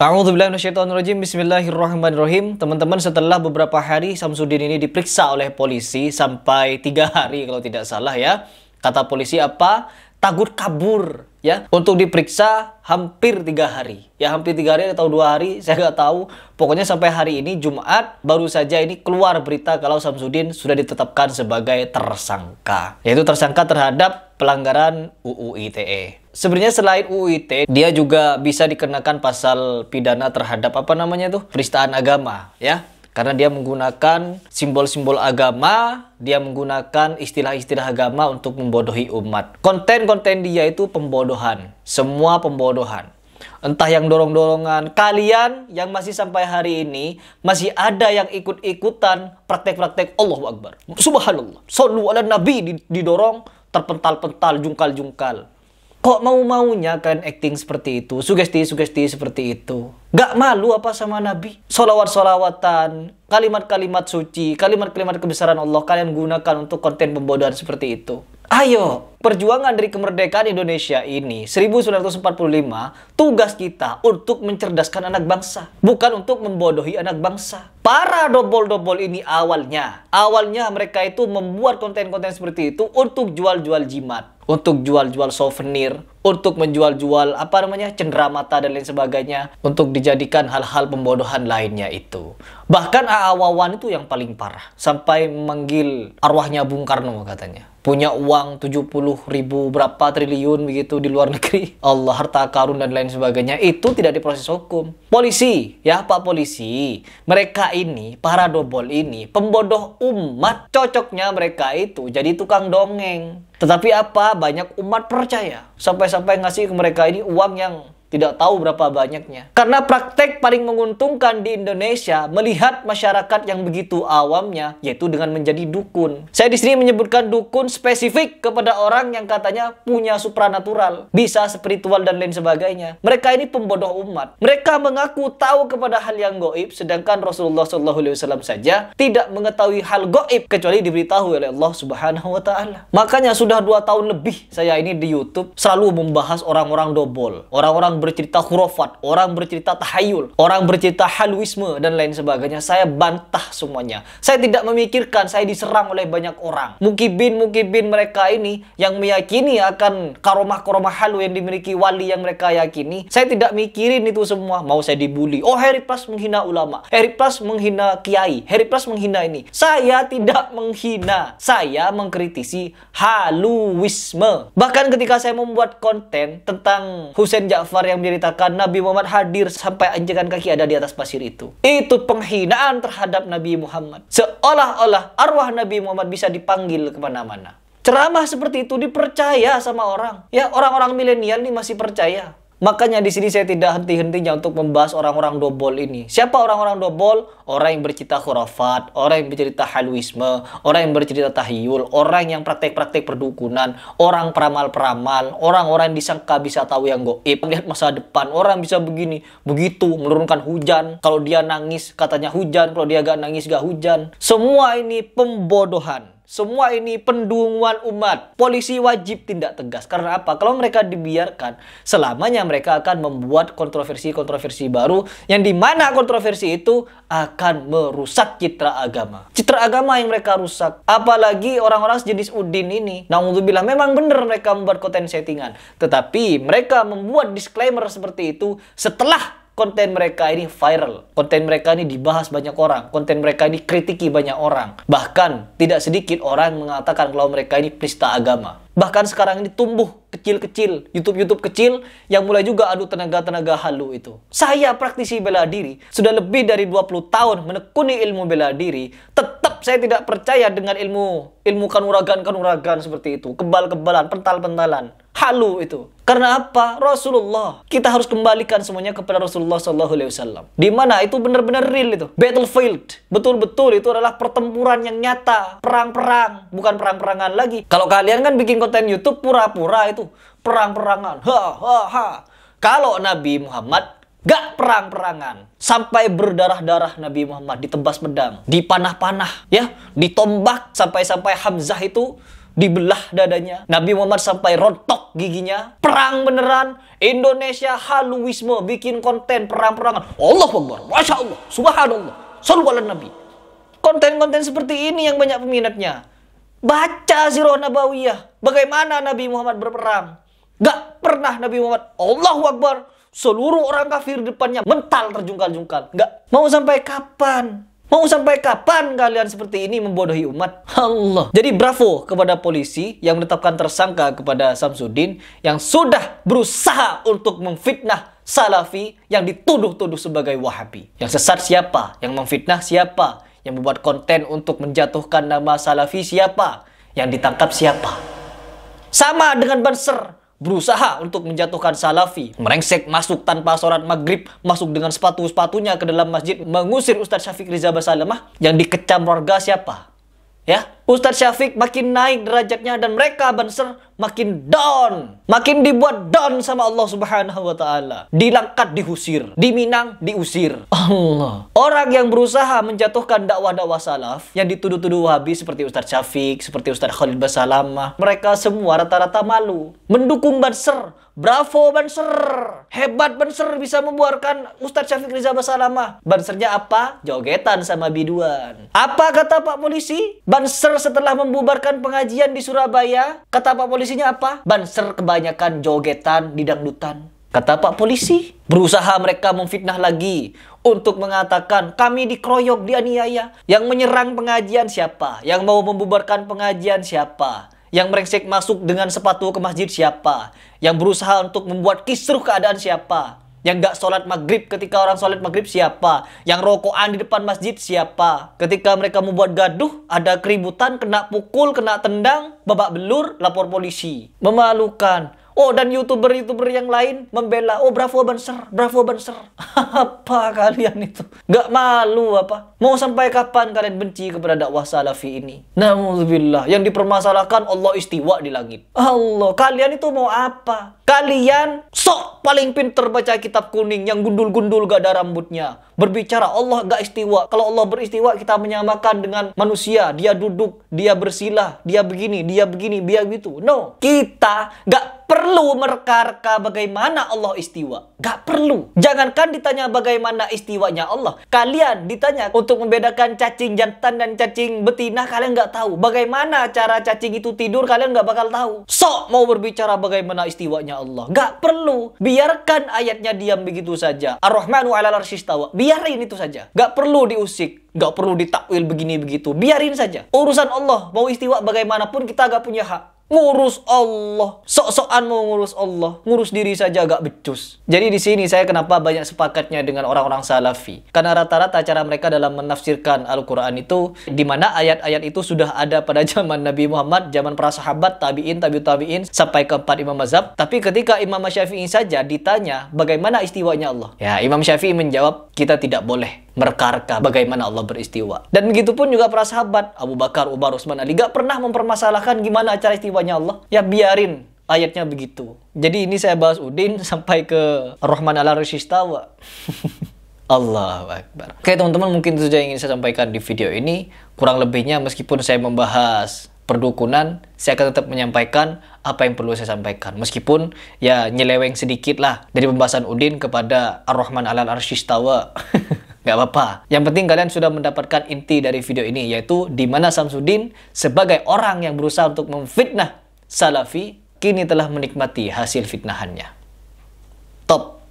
A'udzubillahi minasyaitonirrajim. Bismillahirrahmanirrahim. Teman-teman, setelah beberapa hari Samsudin ini diperiksa oleh polisi sampai 3 hari kalau tidak salah ya. Kata polisi apa? Takut kabur ya. Untuk diperiksa hampir 3 hari. Ya hampir 3 hari atau 2 hari, saya nggak tahu. Pokoknya sampai hari ini Jumat baru saja ini keluar berita kalau Samsudin sudah ditetapkan sebagai tersangka. Yaitu tersangka terhadap pelanggaran UU ITE. Sebenarnya selain UU ITE, dia juga bisa dikenakan pasal pidana terhadap apa namanya tuh? Penistaan agama ya. Karena dia menggunakan simbol-simbol agama, dia menggunakan istilah-istilah agama untuk membodohi umat. Konten-konten dia itu pembodohan, semua pembodohan. Entah yang dorong-dorongan, kalian yang masih sampai hari ini, masih ada yang ikut-ikutan praktek-praktek Allahu Akbar. Subhanallah, shollu ala Nabi didorong, terpental-pental, jungkal-jungkal. Kok mau-maunya kalian acting seperti itu, sugesti-sugesti seperti itu? Gak malu apa sama Nabi? Solawat-solawatan, kalimat-kalimat suci, kalimat-kalimat kebesaran Allah kalian gunakan untuk konten pembodohan seperti itu. Ayo, perjuangan dari kemerdekaan Indonesia ini 1945, tugas kita untuk mencerdaskan anak bangsa, bukan untuk membodohi anak bangsa. Para dobol-dobol ini awalnya mereka itu membuat konten-konten seperti itu untuk jual-jual jimat, untuk jual-jual souvenir, untuk menjual-jual apa namanya cenderamata dan lain sebagainya, untuk dijadikan hal-hal pembodohan lainnya itu. Bahkan Aawawan itu yang paling parah, sampai memanggil arwahnya Bung Karno katanya. Punya uang 70.000 berapa triliun begitu di luar negeri. Allah, harta karun dan lain sebagainya. Itu tidak diproses hukum. Polisi, ya Pak Polisi. Mereka ini, para dobol ini, pembodoh umat. Cocoknya mereka itu jadi tukang dongeng. Tetapi apa? Banyak umat percaya. Sampai-sampai ngasih ke mereka ini uang yang tidak tahu berapa banyaknya. Karena praktek paling menguntungkan di Indonesia melihat masyarakat yang begitu awamnya, yaitu dengan menjadi dukun. Saya di sini menyebutkan dukun spesifik kepada orang yang katanya punya supranatural, bisa spiritual dan lain sebagainya. Mereka ini pembodoh umat. Mereka mengaku tahu kepada hal yang gaib, sedangkan Rasulullah SAW saja tidak mengetahui hal gaib kecuali diberitahu oleh Allah Subhanahu wa Ta'ala. Makanya sudah 2 tahun lebih saya ini di YouTube selalu membahas orang-orang dobol, orang-orang bercerita khurafat, orang bercerita tahayul, orang bercerita halwisme dan lain sebagainya. Saya bantah semuanya. Saya tidak memikirkan saya diserang oleh banyak orang. Mukibin mereka ini yang meyakini akan karomah-karomah halu yang dimiliki wali yang mereka yakini. Saya tidak mikirin itu semua. Mau saya dibully. Oh, Heri Plus menghina ulama. Heri Plus menghina kiai. Heri Plus menghina ini. Saya tidak menghina. Saya mengkritisi haluwisme. Bahkan ketika saya membuat konten tentang Husain Ja'far yang menceritakan Nabi Muhammad hadir sampai anjakan kaki ada di atas pasir itu. Itu penghinaan terhadap Nabi Muhammad. Seolah-olah arwah Nabi Muhammad bisa dipanggil kemana-mana. Ceramah seperti itu dipercaya sama orang. Ya, orang-orang milenial ini masih percaya. Makanya di sini saya tidak henti-hentinya untuk membahas orang-orang dobol ini. Siapa orang-orang dobol? Orang yang bercerita khurafat, orang yang bercerita halwisme, orang yang bercerita tahyul, orang yang praktek-praktek perdukunan, orang peramal-peramal, orang-orang yang disangka bisa tahu yang gaib, melihat masa depan, orang bisa begini, begitu, menurunkan hujan. Kalau dia nangis katanya hujan, kalau dia gak nangis gak hujan. Semua ini pembodohan. Semua ini pendunguan umat. Polisi wajib tindak tegas. Karena apa? Kalau mereka dibiarkan, selamanya mereka akan membuat kontroversi-kontroversi baru, yang dimana kontroversi itu akan merusak citra agama. Citra agama yang mereka rusak. Apalagi orang-orang sejenis Udin ini. Na'udzubillah, memang benar mereka membuat konten settingan. Tetapi mereka membuat disclaimer seperti itu setelah konten mereka ini viral. Konten mereka ini dibahas banyak orang. Konten mereka ini kritiki banyak orang. Bahkan tidak sedikit orang mengatakan kalau mereka ini penista agama. Bahkan sekarang ini tumbuh kecil-kecil, YouTube kecil yang mulai juga adu tenaga-tenaga halu itu. Saya praktisi bela diri, sudah lebih dari 20 tahun menekuni ilmu bela diri, tetap saya tidak percaya dengan ilmu kanuragan seperti itu. Kebal-kebalan, pental-pentalan, halu itu. Karena apa? Rasulullah. Kita harus kembalikan semuanya kepada Rasulullah SAW. Di mana itu benar-benar real itu. Battlefield. Betul-betul itu adalah pertempuran yang nyata. Perang-perang. Bukan perang-perangan lagi. Kalau kalian kan bikin konten YouTube pura-pura itu. Perang-perangan. Kalau Nabi Muhammad gak perang-perangan. Sampai berdarah-darah Nabi Muhammad ditebas pedang. Dipanah-panah. Ya. Ditombak. Sampai-sampai Hamzah itu dibelah dadanya. Nabi Muhammad sampai rontok giginya. Perang beneran. Indonesia haluisme, bikin konten perang-perangan. Allahu Akbar, Masya Allah, Subhanallah, Shallu ala Nabi. Konten-konten seperti ini yang banyak peminatnya. Baca Sirah Nabawiyah. Bagaimana Nabi Muhammad berperang. Gak pernah Nabi Muhammad Allahu Akbar, seluruh orang kafir di depannya mental terjungkal-jungkal. Gak. Mau sampai kapan? Mau sampai kapan kalian seperti ini membodohi umat? Allah. Jadi bravo kepada polisi yang menetapkan tersangka kepada Samsudin yang sudah berusaha untuk memfitnah Salafi yang dituduh-tuduh sebagai Wahabi. Yang sesat siapa? Yang memfitnah siapa? Yang membuat konten untuk menjatuhkan nama Salafi siapa? Yang ditangkap siapa? Sama dengan Banser, berusaha untuk menjatuhkan Salafi. Merengsek masuk tanpa sholat maghrib, masuk dengan sepatu-sepatunya ke dalam masjid, mengusir Ustadz Syafiq Riza Basalamah. Yang dikecam warga siapa? Ya, Ustadz Syafiq makin naik derajatnya dan mereka Banser makin down. Makin dibuat down sama Allah Subhanahu wa Ta'ala. Di Langkat diusir, di Minang diusir. Allah. Orang yang berusaha menjatuhkan dakwah-dakwah salaf yang dituduh-tuduh Wahabi seperti Ustadz Syafiq, seperti Ustadz Khalid Basalamah, mereka semua rata-rata malu. Mendukung Banser. Bravo Banser. Hebat Banser bisa membuarkan Ustadz Syafiq Riza Basalamah. Bansernya apa? Jogetan sama biduan. Apa kata Pak Polisi? Banser setelah membubarkan pengajian di Surabaya, kata Pak Polisinya apa? Banser kebanyakan jogetan di dangdutan. Kata Pak Polisi, berusaha mereka memfitnah lagi untuk mengatakan kami dikeroyok, dianiaya. Yang menyerang pengajian siapa? Yang mau membubarkan pengajian siapa? Yang merengsek masuk dengan sepatu ke masjid siapa? Yang berusaha untuk membuat kisruh keadaan siapa? Yang gak sholat maghrib ketika orang sholat maghrib siapa? Yang rokokan di depan masjid siapa? Ketika mereka membuat gaduh, ada keributan, kena pukul, kena tendang, babak belur, lapor polisi. Memalukan. Oh, dan YouTuber-YouTuber yang lain membela. Oh, bravo Banser, bravo Banser. Apa kalian itu? Gak malu apa? Mau sampai kapan kalian benci kepada dakwah Salafi ini? Na'udzubillah. Yang dipermasalahkan Allah istiwa di langit. Allah, kalian itu mau apa? Kalian sok paling pinter baca kitab kuning yang gundul-gundul gak ada rambutnya. Berbicara Allah gak istiwa. Kalau Allah beristiwa kita menyamakan dengan manusia. Dia duduk, dia bersilah, dia begini, dia begitu. No, kita gak perlu mereka-reka bagaimana Allah istiwa. Gak perlu. Jangankan ditanya bagaimana istiwanya Allah. Kalian ditanya untuk membedakan cacing jantan dan cacing betina, kalian gak tahu. Bagaimana cara cacing itu tidur, kalian gak bakal tahu. Sok mau berbicara bagaimana istiwanya Allah. Gak perlu. Biarkan ayatnya diam begitu saja. Ar-Rahmanu 'alal 'arsy istawa. Biarin itu saja. Gak perlu diusik. Gak perlu ditakwil begini begitu. Biarin saja. Urusan Allah. Mau istiwa bagaimanapun kita gak punya hak. Ngurus Allah. Sok-sokan mau ngurus Allah. Ngurus diri saja agak becus. Jadi di sini saya kenapa banyak sepakatnya dengan orang-orang Salafi. Karena rata-rata cara mereka dalam menafsirkan Al-Quran itu, di mana ayat-ayat itu sudah ada pada zaman Nabi Muhammad, zaman para sahabat, tabi'in, tabi'ut tabi'in, sampai ke 4 imam mazhab. Tapi ketika Imam Syafi'i saja ditanya bagaimana istiwanya Allah, ya Imam Syafi'i menjawab, kita tidak boleh merka-reka bagaimana Allah beristiwa. Dan begitu pun juga para sahabat Abu Bakar, Umar, Utsman, Ali gak pernah mempermasalahkan gimana cara istiwanya Allah. Ya biarin ayatnya begitu. Jadi ini saya bahas Udin sampai ke Ar-Rahman 'alal 'arsy istawa. Allahu Akbar. Oke teman-teman, mungkin itu saja yang ingin saya sampaikan di video ini. Kurang lebihnya meskipun saya membahas perdukunan, saya akan tetap menyampaikan apa yang perlu saya sampaikan. Meskipun ya nyeleweng sedikit lah dari pembahasan Udin kepada Ar-Rahman 'alal 'arsy istawa. Gak apa-apa. Yang penting kalian sudah mendapatkan inti dari video ini, yaitu di mana Samsudin sebagai orang yang berusaha untuk memfitnah Salafi, kini telah menikmati hasil fitnahannya. Top.